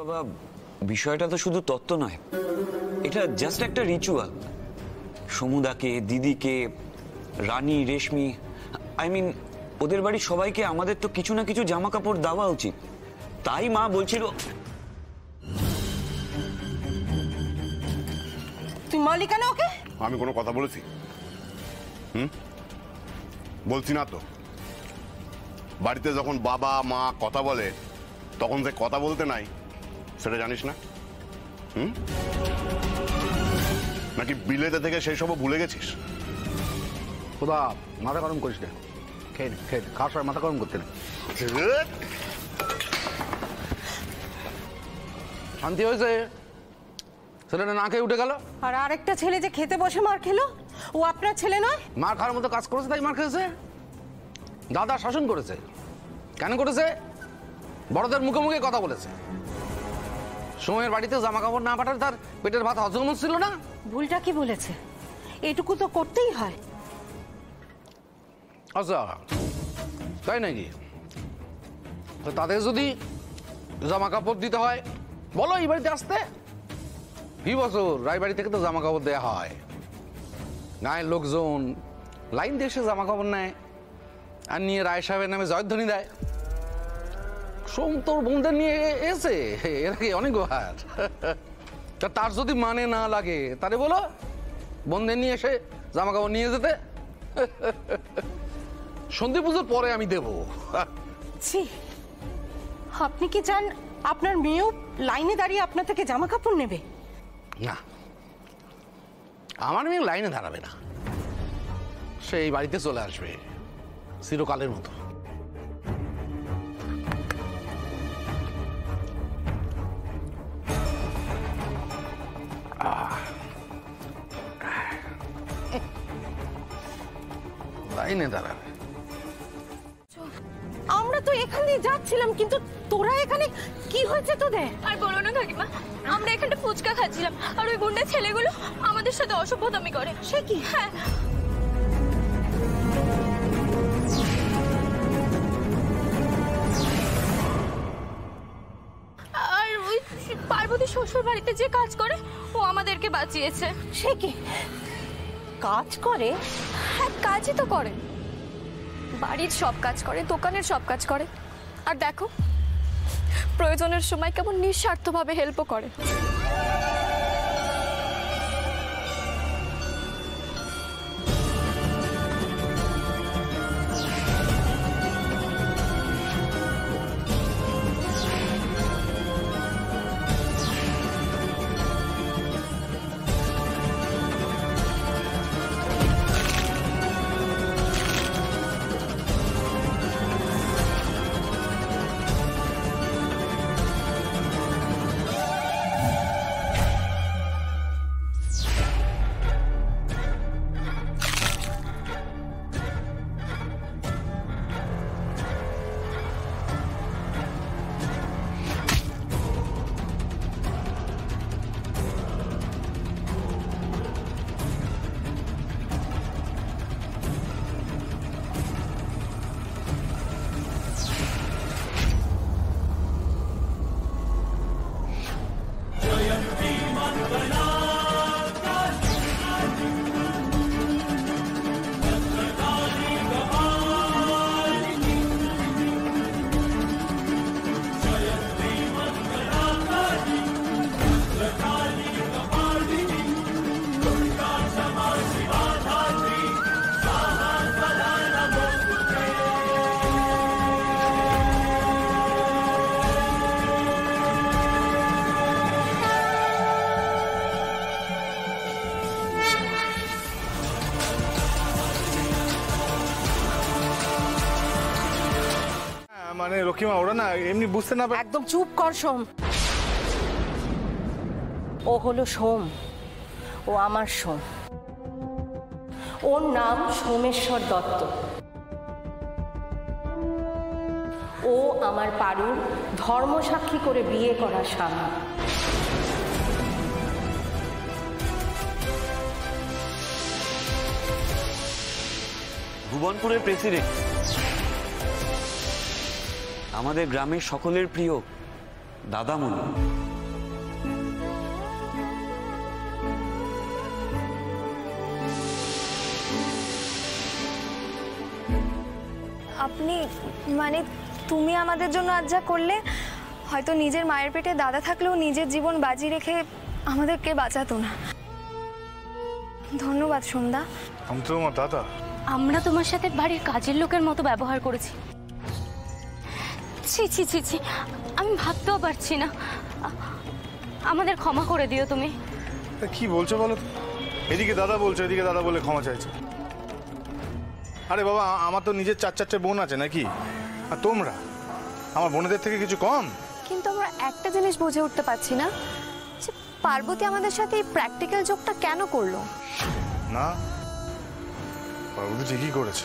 বাবা, বিষয়টা তো শুধু তত্ত্ব নয়, এটা জাস্ট একটা রিচুয়াল। সমুদাকে, দিদিকে, রানী, রেশমি, ওদের বাড়ির সবাইকে আমাদের তো কিছু না কিছু জামা কাপড় দেওয়া উচিত। তাই মা বলছিল। তুই মারলি কেন ওকে? আমি কোনো কথা বলেছি? বলছি না তো। বাড়িতে যখন বাবা মা কথা বলে তখন যে কথা বলতে নাই সেটা জানিস না? নাকি বিলেতে থেকে সেই সব ভুলে গেছিস? খোদা, মাথা গরম করিস না। খেয়ে খেয়ে খাওয়ার সময় মাথা গরম করতে না। শান্তি হয়েছে? ছেলেটা না খেয়ে উঠে গেল। আর আরেকটা ছেলে যে খেতে বসে মার খেলো, ও আপনার ছেলে নয়? মার খাওয়ার মতো কাজ করেছে তাই মার খেয়েছে। দাদা শাসন করেছে। কেন করেছে? বড়দের মুখে মুখে কথা বলেছে। সময়ের বাড়িতে জামা কাপড় না পাঠালে তার পেটের ভাত হজম হচ্ছিল না। ভুলটা কি বলেছে? এটুকু তো করতেই হয়। আচ্ছা, তাই নাকি? তো তাদের যদি জামা কাপড় দিতে হয় বলো এই বাড়িতে আসতে। কি বছর রায়বাড়ি থেকে তো জামা কাপড় দেওয়া হয়। গায়ের লোকজন লাইন দিয়ে এসে জামা কাপড় নেয় আর নিয়ে রায় সাহেবের নামে জয়ধ্বনি দেয়। সোম তোর বোনদের নিয়ে এসে এর আগে অনেকবার। তার যদি মানে না লাগে তাহলে বলো বোনদের নিয়ে এসে জামা কাপড় নিয়ে যেতে। সন্ধি পুজোর পরে আমি দেবো। ছি, আপনি কি চান আপনার মেয়েও লাইনে দাঁড়িয়ে আপনার থেকে জামা কাপড় নেবে? না, আমার মেয়ে লাইনে দাঁড়াবে না। সে এই বাড়িতে চলে আসবে চিরকালের মতো। লাইনে দাঁড়াবে। আমরা তো এখান দিয়ে যাচ্ছিলাম, কিন্তু তোরা এখানে কি হয়েছে তোদের? আর বলো না কাকিমা, আমরা এখানটা ফুচকা খাচ্ছিলাম আর ওই গুন্ডা ছেলেগুলো আমাদের সাথে অসভ্যতামি করে। সে কি? হ্যাঁ, আর ওই পার্বতী শ্বশুর বাড়িতে যে কাজ করে ও আমাদেরকে বাঁচিয়েছে। সে কি কাজ করে? হ্যাঁ, কাজই তো করে। বাড়ির সব কাজ করে, দোকানের সব কাজ করে। আর দেখো, প্রয়োজনের সময় কেমন নিঃস্বার্থভাবে হেল্পও করে। মানে রকিমা, ওরা না এমনি বুঝতে না পারে। একদম চুপ কর সোম। ও হলো সোম, ও আমার সোম। ওর নাম সোমেশ্বর দত্ত। ও আমার পারুর ধর্মসাক্ষী করে বিয়ে করা স্বামী। ভুবনপুরের প্রেসিডেন্ট, আমাদের গ্রামের সকলের প্রিয়, দাদামণি। আপনি মানে তুমি আমাদের জন্য আজ যা করলে, হয়তো নিজের মায়ের পেটে দাদা থাকলেও নিজের জীবন বাজি রেখে আমাদেরকে বাঁচাতো না। ধন্যবাদ সন্ধ্যা। আমি তো আমার দাদা। আমরা তোমার সাথে বাড়ির কাজের লোকের মতো ব্যবহার করেছি। ছি ছি ছি ছি, আমি ভাবতেও পারছি না। আমাদের ক্ষমা করে দিও তুমি। কি বলছো বলো তো? এদিকে দাদা বলছো, এদিকে দাদা বলে ক্ষমা চাইছো। আরে বাবা, আমার তো নিজের 4-4টে বোন আছে নাকি? আর তোমরা আমার বোনেদের থেকে কিছু কম? কিন্তু আমরা একটা জিনিস বুঝে উঠতে পারছি না, যে পার্বতী আমাদের সাথে এই প্র্যাকটিক্যাল জোকটা কেন করলো। না, পার্বতী ঠিকই করেছে।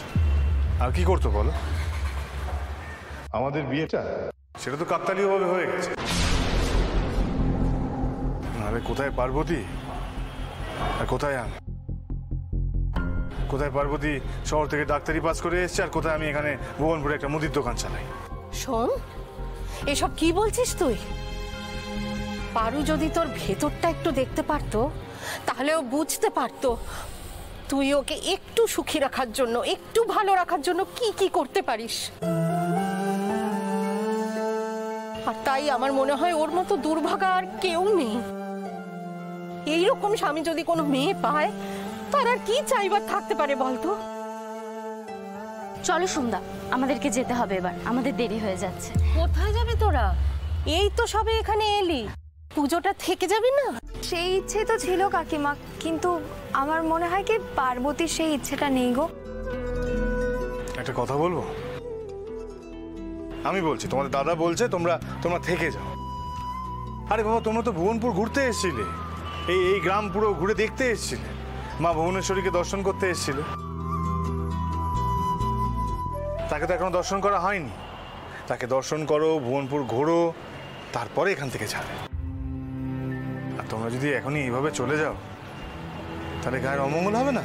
আর কি করতো বলো? আমাদের বিয়েটা সেটা তো কাকতালীয়ভাবে হয়ে গেছে। নাহলে কোথায় পার্বতী আর কোথায় আমি? কোথায় পার্বতী শহর থেকে ডাক্তারি পাস করে এসছে, আর কোথায় আমি এখানে ভুবনপুরে একটা মুদির দোকান চালাই। শোন, এসব কি বলছিস তুই? পারু যদি তোর ভেতরটা একটু দেখতে পারতো, তাহলে ও বুঝতে পারতো তুই ওকে একটু সুখী রাখার জন্য, একটু ভালো রাখার জন্য কি কি করতে পারিস। আর তাই আমার মনে হয় ওর মতো দুর্ভাগা আর কেউ নেই। এইরকম স্বামী যদি কোনো মেয়ে পায়, তার আর কি চাইবার থাকতে পারে বলতো? চলো সন্ধ্যা, আমাদেরকে যেতে হবে এবার, আমাদের দেরি হয়ে যাচ্ছে। কোথায় যাবে তোরা? এই তো সবে এখানে এলি, পুজোটা থেকে যাবি না? সেই ইচ্ছে তো ছিল কাকিমা, কিন্তু আমার মনে হয় কি পার্বতীর সেই ইচ্ছেটা নেই গো। একটা কথা বলবো? আমি বলছি, তোমাদের দাদা বলছে তোমরা থেকে যাও। আরে বাবা, তোমরা তো ভুবনপুর ঘুরতে এসেছিলে, এই গ্রাম পুরো ঘুরে দেখতে এসেছিলে, মা ভুবনেশ্বরীকে দর্শন করতে এসেছিলে। তাকে তো এখনো দর্শন করা হয়নি। তাকে দর্শন করো, ভুবনপুর ঘোরো, তারপরে এখান থেকে যাবে। আর তোমরা যদি এখনই এইভাবে চলে যাও, তাহলে গায়ের অমঙ্গল হবে না?